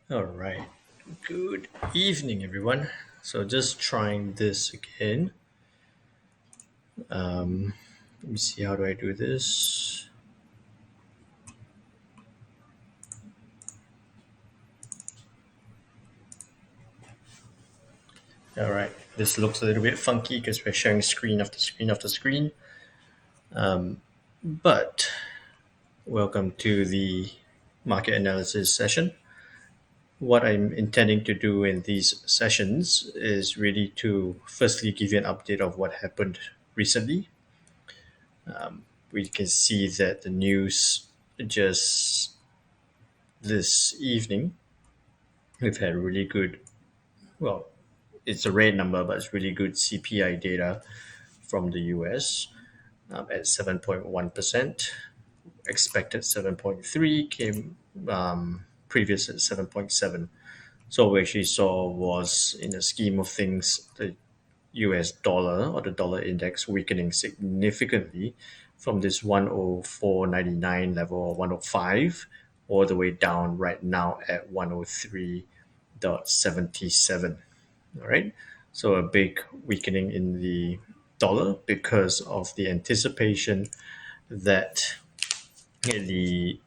All right. Good evening, everyone. So, just trying this again. Let me see, how do I do this? All right. This looks a little bit funky because we're sharing screen after screen after screen. But welcome to the market analysis session. What I'm intending to do in these sessions is really to firstly give you an update of what happened recently. We can see that the news just this evening, we've had really good, well, it's a red number, but it's really good CPI data from the US at 7.1%. Expected 7.3, came previous at 7.7. So what we actually saw was, in the scheme of things, the US dollar or the dollar index weakening significantly from this 104.99 level or 105 all the way down right now at 103.77. All right. So a big weakening in the dollar because of the anticipation that the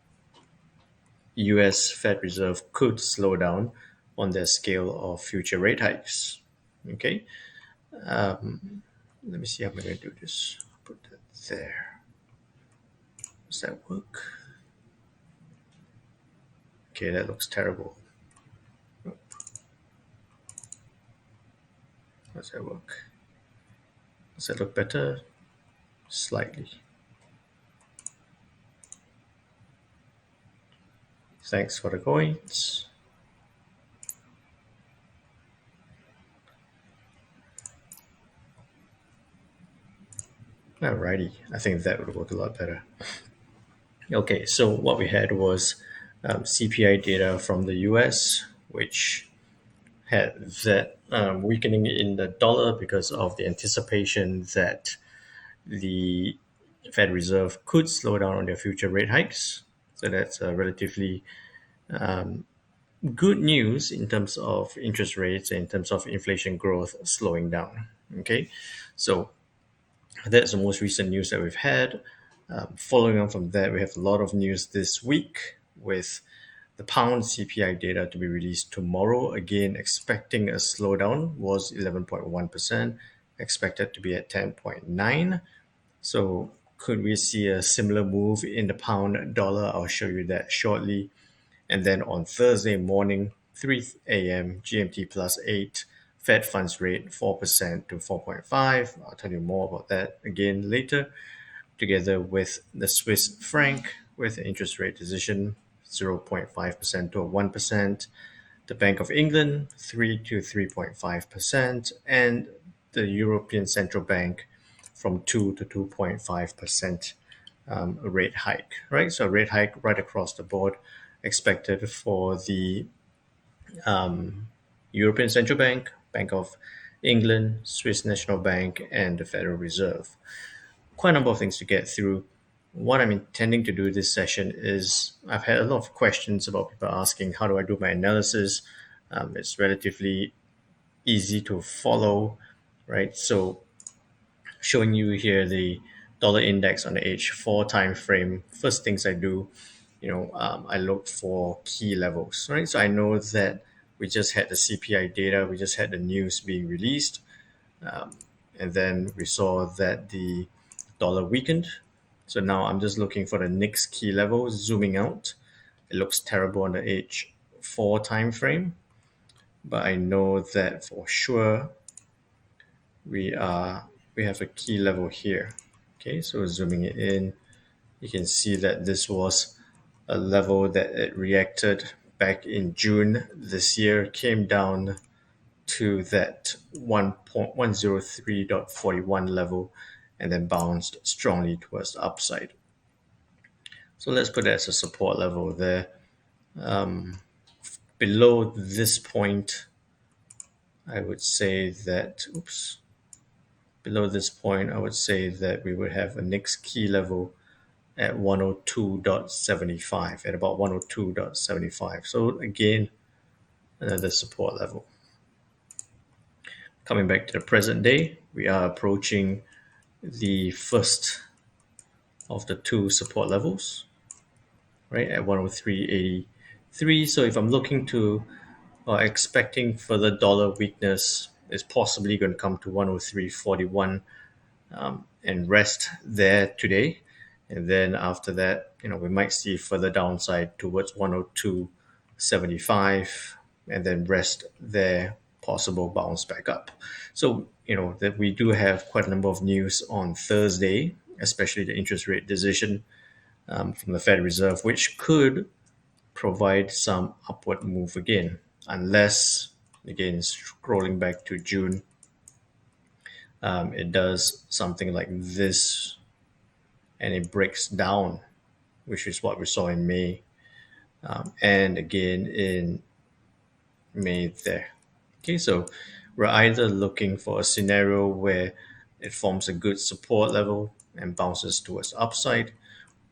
US Fed Reserve could slow down on their scale of future rate hikes. Okay. Let me see how I'm going to do this. Put that there. Does that work? Okay, that looks terrible. Does that work? Does that look better? Slightly. Thanks for the coins. Alrighty, I think that would work a lot better. Okay, so what we had was CPI data from the US, which had that weakening in the dollar because of the anticipation that the Fed Reserve could slow down on their future rate hikes. So that's a relatively good news in terms of interest rates and in terms of inflation growth slowing down. Okay, so that's the most recent news that we've had. Following on from that, we have a lot of news this week with the pound CPI data to be released tomorrow. Again, expecting a slowdown, was 11.1%, expected to be at 10.9. So could we see a similar move in the pound dollar? I'll show you that shortly. And then on Thursday morning, 3 a.m. GMT plus 8, Fed funds rate 4% to 4.5. I'll tell you more about that again later, together with the Swiss franc with an interest rate decision 0.5% to 1%, the Bank of England 3 to 3.5%, and the European Central Bank from 2 to 2.5% rate hike, right? So a rate hike right across the board expected for the European Central Bank, Bank of England, Swiss National Bank, and the Federal Reserve. Quite a number of things to get through. What I'm intending to do this session is I've had a lot of questions about people asking, how do I do my analysis? It's relatively easy to follow, right? So showing you here the dollar index on the H4 time frame. First things I do, I look for key levels, right? So I know that we just had the CPI data, we just had the news being released, and then we saw that the dollar weakened. So now I'm just looking for the next key level, zooming out. It looks terrible on the H4 time frame, but I know that for sure we are we have a key level here. Okay, so zooming it in, you can see that this was a level that it reacted back in June this year, came down to that 1.103.41 level, and then bounced strongly towards the upside. So let's put that as a support level there. Below this point, I would say that, below this point, I would say that we would have a next key level at 102.75, at about 102.75. So again, another support level. Coming back to the present day, we are approaching the first of the two support levels, right, at 103.83. So if I'm looking to expecting further dollar weakness, it's possibly going to come to 103.41 and rest there today. And then after that, we might see further downside towards 102.75 and then rest there, possible bounce back up. So, that we do have quite a number of news on Thursday, especially the interest rate decision from the Fed Reserve, which could provide some upward move again, unless, again, scrolling back to June, it does something like this and it breaks down, which is what we saw in May, and again in May there. Okay, so we're either looking for a scenario where it forms a good support level and bounces towards upside,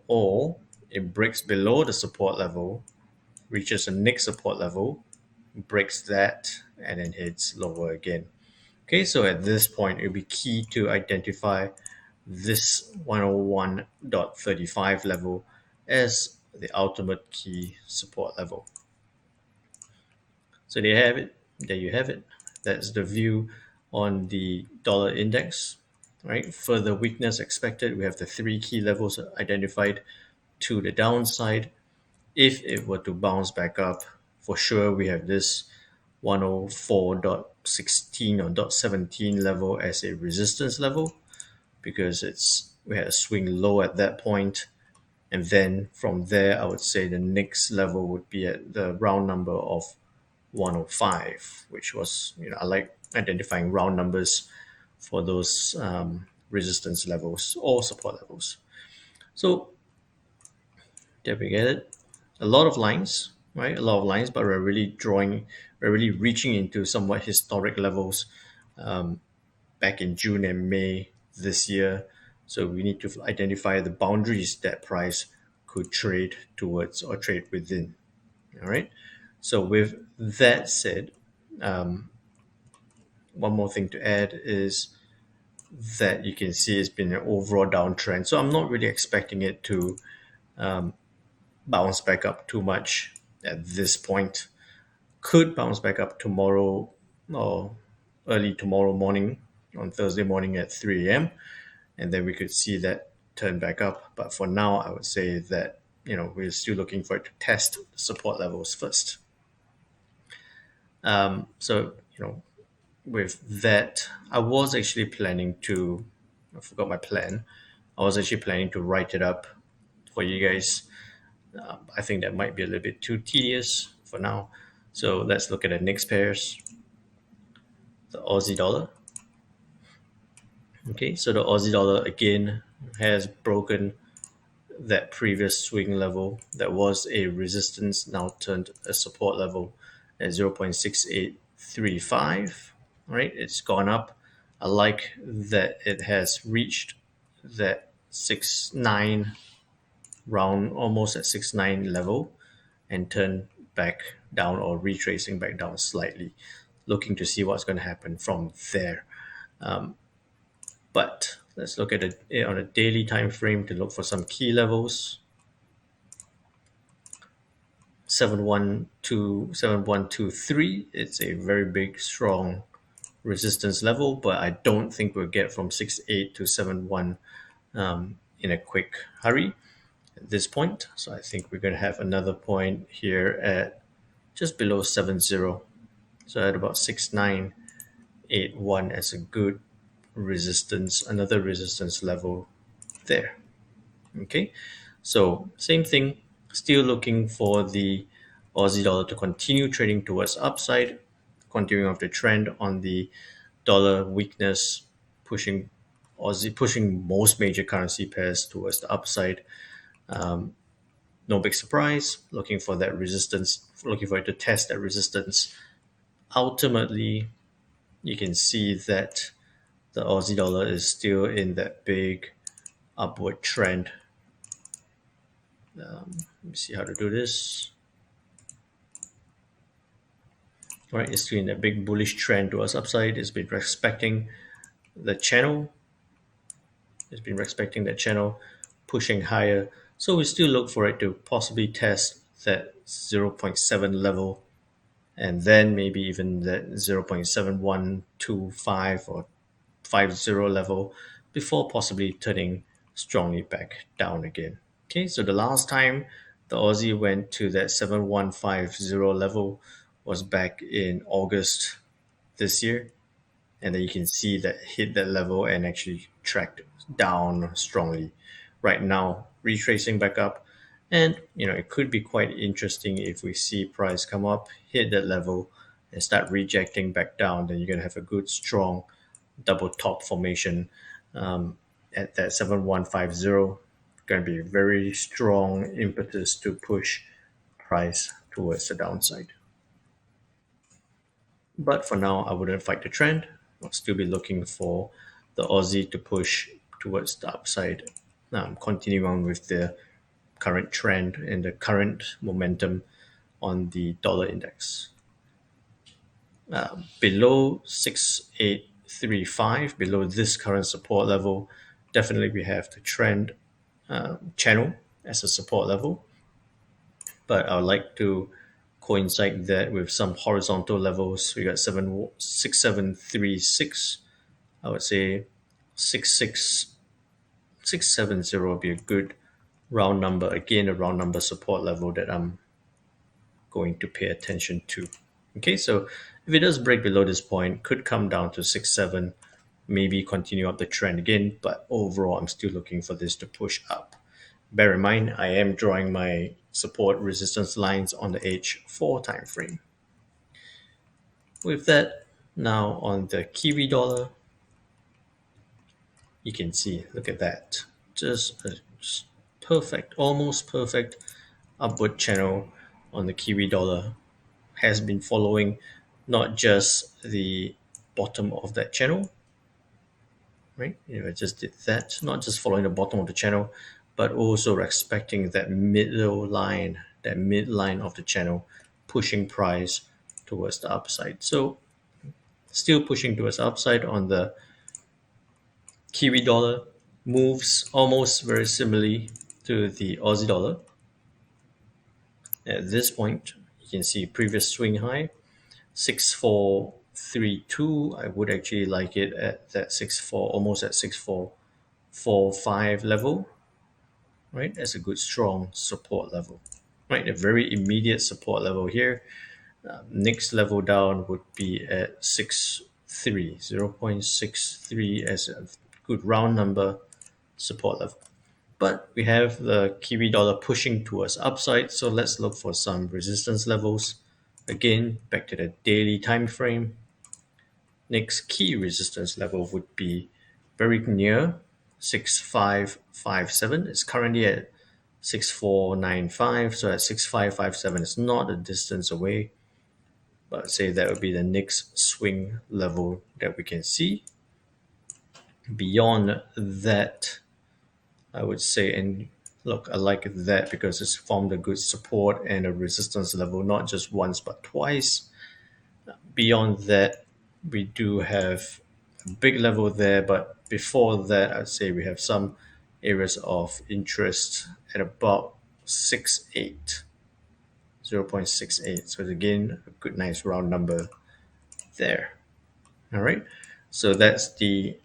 or it breaks below the support level, reaches a next support level, breaks that, and then hits lower again. Okay, so at this point, it'll be key to identify this 101.35 level as the ultimate key support level. So there you have it. There you have it. That's the view on the dollar index. Right. Further weakness expected. We have the three key levels identified to the downside. If it were to bounce back up, for sure we have this 104.16 or .17 level as a resistance level, because we had a swing low at that point, and then from there I would say the next level would be at the round number of 105, which was, I like identifying round numbers for those resistance levels or support levels. So there we get it. A lot of lines, right? A lot of lines, but we're really reaching into somewhat historic levels back in June and May this year. So we need to identify the boundaries that price could trade towards or trade within. All right. So with that said, one more thing to add is that you can see it's been an overall downtrend. So I'm not really expecting it to bounce back up too much at this point. Could bounce back up tomorrow or early tomorrow morning, on Thursday morning at 3 a.m. And then we could see that turn back up. But for now, I would say that, we're still looking for it to test support levels first. So, with that, I was actually planning to, I forgot my plan. I was actually planning to write it up for you guys. I think that might be a little bit too tedious for now. So let's look at the next pairs. The Aussie dollar. Okay, so the Aussie dollar again has broken that previous swing level that was a resistance, now turned a support level at 0.6835. Right, it's gone up. I like that it has reached that 6.9 round, almost at 6.9 level, and turned back down or retracing back down slightly, looking to see what's going to happen from there. But let's look at it on a daily time frame to look for some key levels. 7123. It's a very big, strong resistance level, but I don't think we'll get from 6.8 to 7.1 in a quick hurry at this point. So I think we're going to have another point here at just below 7.0. So at about 6.981 as a good resistance, another resistance level there. Okay, so same thing, still looking for the Aussie dollar to continue trading towards upside, continuing of the trend on the dollar weakness, pushing most major currency pairs towards the upside. No big surprise, looking for that resistance, looking for it to test that resistance. Ultimately, you can see that the Aussie dollar is still in that big upward trend. Let me see how to do this. right? It's in a big bullish trend towards upside. It's been respecting the channel. It's been respecting that channel, pushing higher. So we still look for it to possibly test that zero point 0.7 level, and then maybe even that 0.7125 or 50 level before possibly turning strongly back down again. Okay, so the last time the Aussie went to that 7150 level was back in August this year, and then you can see that hit that level and actually tracked down strongly. Right now, retracing back up, and it could be quite interesting if we see price come up, hit that level, and start rejecting back down. Then you're gonna have a good strong double top formation at that 7150. Going to be very strong impetus to push price towards the downside. But for now, I wouldn't fight the trend. I'll still be looking for the Aussie to push towards the upside. Continuing on with the current trend and the current momentum on the dollar index. Below 6835, below this current support level, definitely we have the trend channel as a support level. But I would like to coincide that with some horizontal levels. We got 6736. I would say 66670 would be a good round number. Again, a round number support level that I'm going to pay attention to. Okay, so if it does break below this point, could come down to 6.7, maybe continue up the trend again, but overall, I'm still looking for this to push up. Bear in mind, I am drawing my support resistance lines on the H4 time frame. With that, now on the Kiwi dollar, you can see, look at that. Just a perfect, almost perfect upward channel on the Kiwi dollar has been following not just the bottom of that channel, right? I just did that, not just following the bottom of the channel, but also respecting that middle line, that midline of the channel, pushing price towards the upside. So still pushing towards the upside on the Kiwi dollar, moves almost very similarly to the Aussie dollar. At this point, you can see previous swing high, 6432. I would actually like it at that 64, almost at 6445 level, right? As a good strong support level, right? A very immediate support level here. Next level down would be at 63, 0.63 as a good round number support level. But we have the Kiwi dollar pushing towards upside, so let's look for some resistance levels. Again, back to the daily time frame. Next key resistance level would be very near 6557. It's currently at 6495, so at 6557 is not a distance away, but I'd say that would be the next swing level that we can see. Beyond that, I would say, and look, I like that because it's formed a good support and a resistance level, not just once but twice. Beyond that, we do have a big level there, but before that, I'd say we have some areas of interest at about 6.8, 0.68. So again, a good nice round number there. All right. So that's the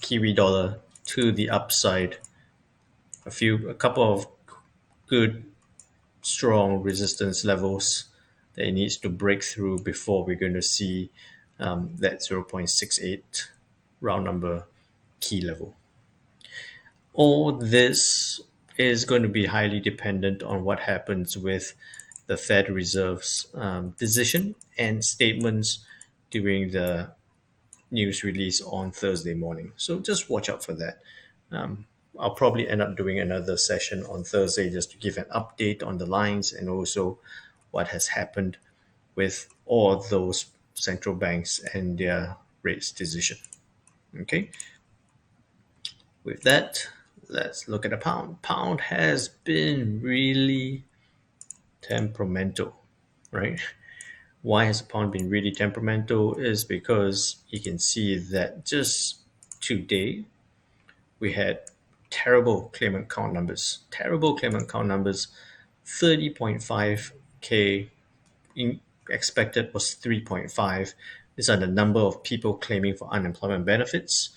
Kiwi dollar to the upside. A couple of good strong resistance levels that it needs to break through before we're going to see that 0.68 round number key level. All this is going to be highly dependent on what happens with the Fed Reserve's decision and statements during the news release on Thursday morning. So just watch out for that. I'll probably end up doing another session on Thursday just to give an update on the lines and also what has happened with all those central banks and their rates decision. Okay. With that, let's look at the pound. Pound has been really temperamental, right? Why has the pound been really temperamental is because you can see that just today we had terrible claimant count numbers. 30.5k in, expected was 3.5. These are the number of people claiming for unemployment benefits,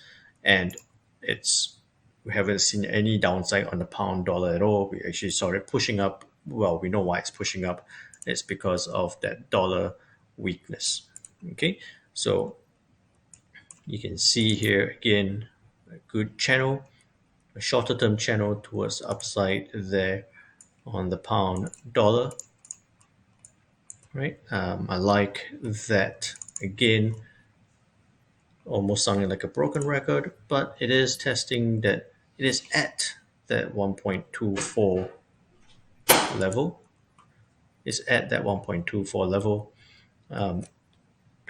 and it's we haven't seen any downside on the pound dollar at all. We actually saw it pushing up. Well, we know why it's pushing up. It's because of that dollar weakness. Okay, so you can see here again a good channel, a shorter term channel towards the upside there on the pound dollar, right? I like that again, almost sounding like a broken record, but it is testing that it is at that 1.24 level. It's at that 1.24 level,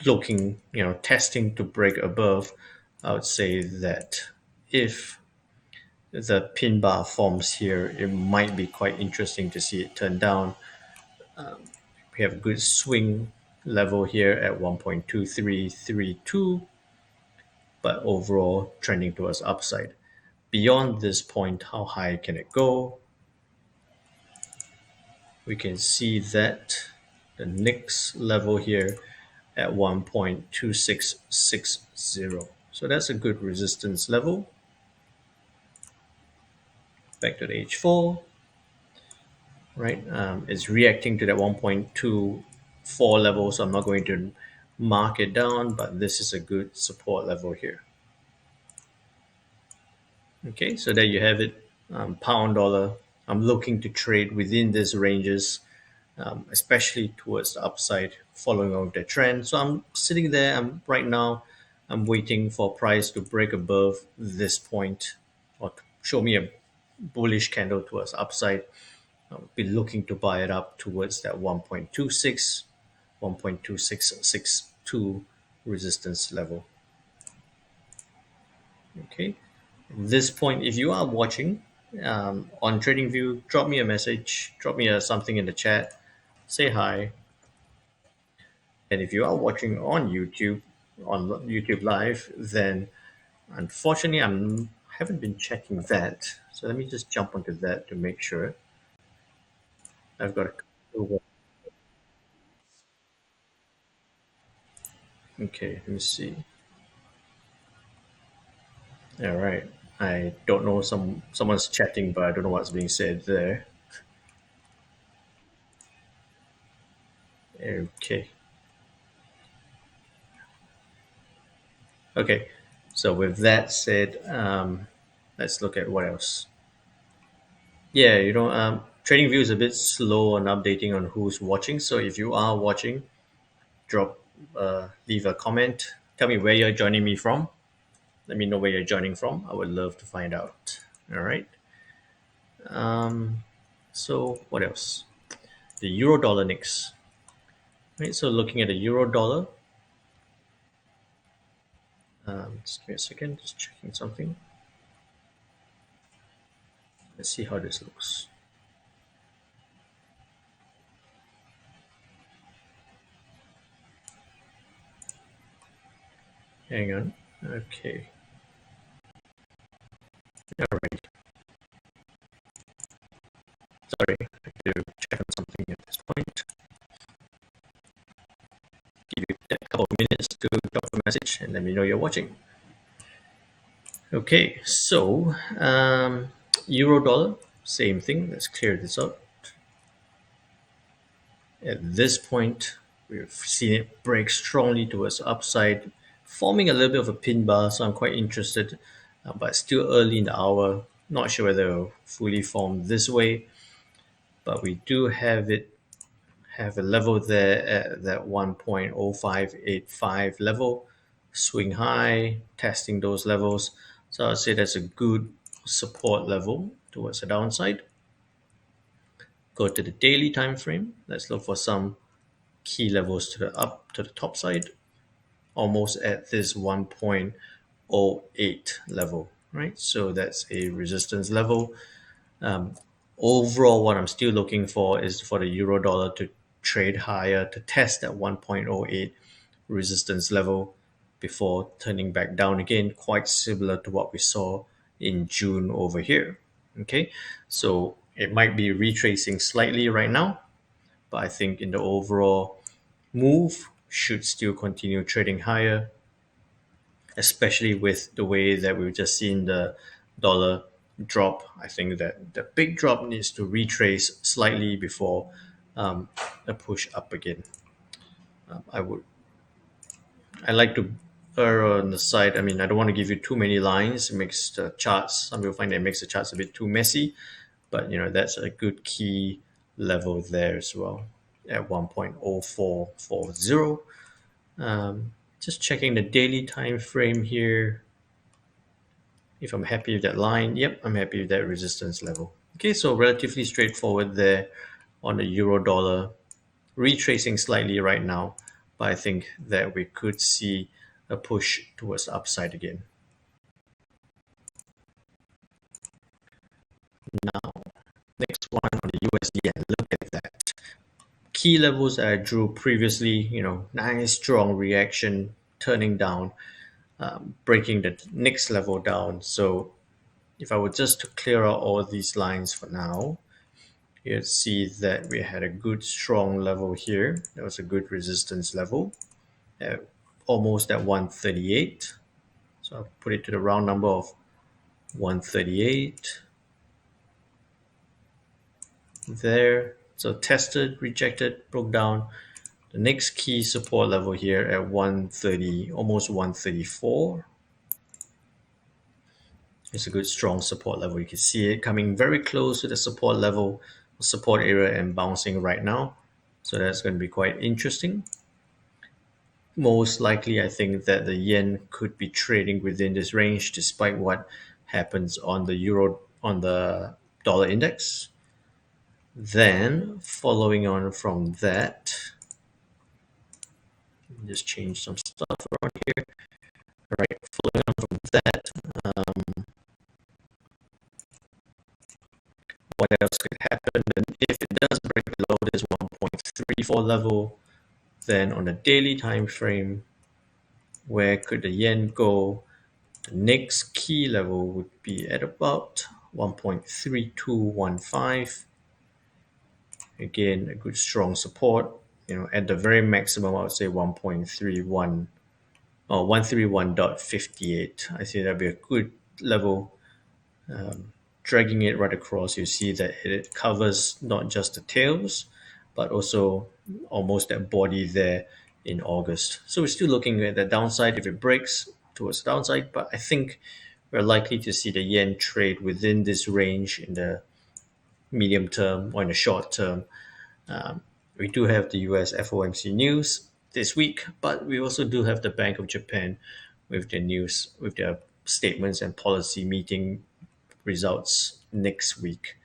looking, testing to break above. I would say that if the pin bar forms here, it might be quite interesting to see it turn down. We have a good swing level here at 1.2332, but overall trending towards upside. Beyond this point, how high can it go? We can see that the next level here at 1.2660. So that's a good resistance level. Back to the H4, right? It's reacting to that 1.24 level, so I'm not going to mark it down, but this is a good support level here. Okay, so there you have it. Pound dollar. I'm looking to trade within these ranges, especially towards the upside, following on the trend. So I'm sitting there. Right now. I'm waiting for price to break above this point, or to show me a bullish candle towards upside. I'll be looking to buy it up towards that 1.26, 1.2662 resistance level. Okay. At this point, if you are watching on TradingView, drop me a message, drop me something in the chat, say hi. And if you are watching on YouTube Live, then unfortunately haven't been checking that. So let me just jump onto that to make sure. I've got a okay, let me see. All right. I don't know, someone's chatting, but I don't know what's being said there. Okay. Okay. So with that said, let's look at what else. Yeah, TradingView is a bit slow on updating on who's watching. So if you are watching, leave a comment. Tell me where you're joining me from. Let me know where you're joining from. I would love to find out. All right. So what else? The euro dollar next. Right. So looking at the euro dollar. Just give me a second. Just checking something. Let's see how this looks. Hang on. Okay. All right. Sorry, I have to check on something at this point. Give you a couple of minutes to drop a message and let me know you're watching. Okay, so euro dollar, same thing. Let's clear this up. At this point, we've seen it break strongly towards the upside, forming a little bit of a pin bar. So I'm quite interested, but still early in the hour. Not sure whether it'll fully form this way, but we do have a level there at that 1.0585 level, swing high, testing those levels. So I'd say that's a good support level towards the downside. Go to the daily time frame. Let's look for some key levels to the top side, almost at this 1.08 level, right? So that's a resistance level. Overall, what I'm still looking for is for the euro dollar to trade higher to test that 1.08 resistance level before turning back down again, quite similar to what we saw in June over here. Okay, so it might be retracing slightly right now, but I think in the overall move should still continue trading higher, especially with the way that we've just seen the dollar drop. I think that the big drop needs to retrace slightly before um, a push up again. I would I like to err on the side. I mean, I don't want to give you too many lines. It makes the charts. Some people find that it makes the charts a bit too messy, but that's a good key level there as well at 1.0440. Just checking the daily time frame here. If I'm happy with that line, yep, I'm happy with that resistance level. Okay, so relatively straightforward there on the euro dollar, retracing slightly right now, but I think that we could see a push towards the upside again. Now, next one on the USD, and look at that. Key levels that I drew previously, nice strong reaction, turning down, breaking the next level down. So if I were just to clear out all these lines for now, you'd see that we had a good strong level here. That was a good resistance level, at almost at 138. So I'll put it to the round number of 138 there. So tested, rejected, broke down. The next key support level here at 130, almost 134. It's a good strong support level. You can see it coming very close to the support level, support area, and bouncing right now. So that's going to be quite interesting. Most likely, I think that the yen could be trading within this range despite what happens on the euro, on the dollar index. Then, following on from that, just change some stuff around here. All right, following on from that, what else could happen? And if it does break below this 1.34 level, then on a daily time frame, where could the yen go? The next key level would be at about 1.3215. Again, a good strong support. At the very maximum, I would say 1.31 or 131.58. I think that'd be a good level. Dragging it right across, you see that it covers not just the tails, but also almost that body there in August. So we're still looking at the downside if it breaks towards the downside, but I think we're likely to see the yen trade within this range in the medium term or in the short term. We do have the US FOMC news this week, but we also do have the Bank of Japan with their news, with their statements and policy meeting results next week.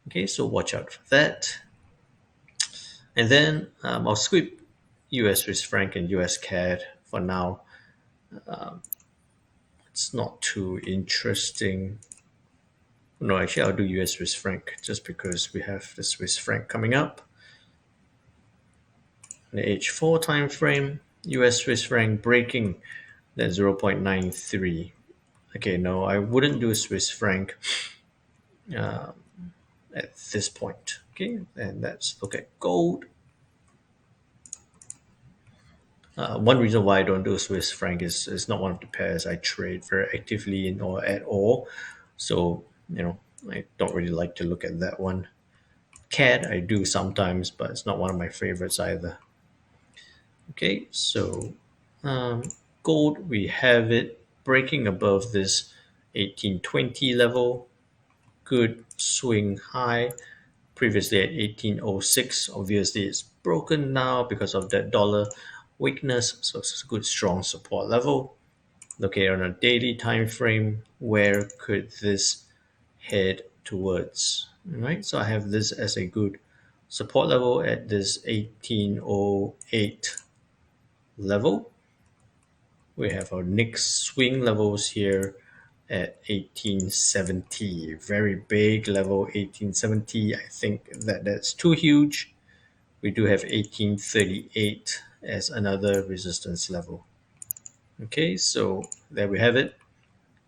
Okay, so watch out for that. And then I'll skip US Swiss franc and US CAD for now. It's not too interesting. No, actually, I'll do US Swiss franc just because we have the Swiss franc coming up. The H4 time frame, US Swiss franc breaking that 0.93. Okay, no, I wouldn't do Swiss franc at this point. Okay, and let's look at gold. One reason why I don't do Swiss franc is it's not one of the pairs I trade very actively in or at all. So, I don't really like to look at that one. CAD I do sometimes, but it's not one of my favorites either. Okay, so gold, we have it breaking above this 1820 level. Good swing high. Previously at 1806. Obviously, it's broken now because of that dollar weakness. So it's a good strong support level. Looking on a daily time frame, where could this head towards? All right, so I have this as a good support level at this 1808 level. We have our next swing levels here at 1870. Very big level, 1870. I think that's too huge. we do have 1838 as another resistance level. Okay, so there we have it.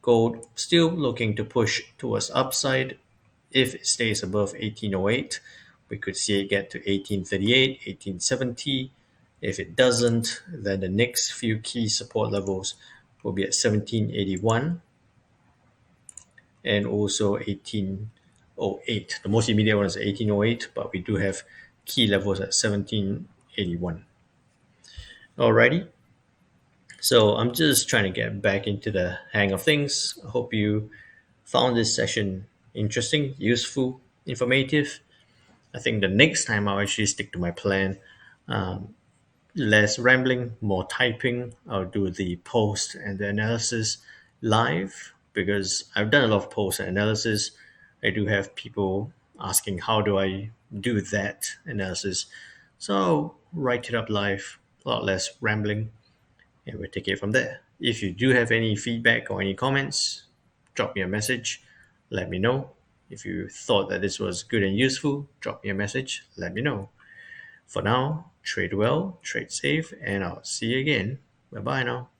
Gold still looking to push towards upside. If it stays above 1808, we could see it get to 1838, 1870. If it doesn't, then the next few key support levels will be at 1781 and also 1808. The most immediate one is 1808, but we do have key levels at 1781. Alrighty, so I'm just trying to get back into the hang of things. I hope you found this session interesting, useful, informative. I think the next time I'll actually stick to my plan. Um, Less rambling, more typing. I'll do the post and the analysis live because I've done a lot of post and analysis. I do have people asking how do I do that analysis. So I'll write it up live, a lot less rambling, and we'll take it from there. If you do have any feedback or any comments, drop me a message, let me know. If you thought that this was good and useful, drop me a message, let me know. For now, trade well, trade safe, and I'll see you again. Bye bye now.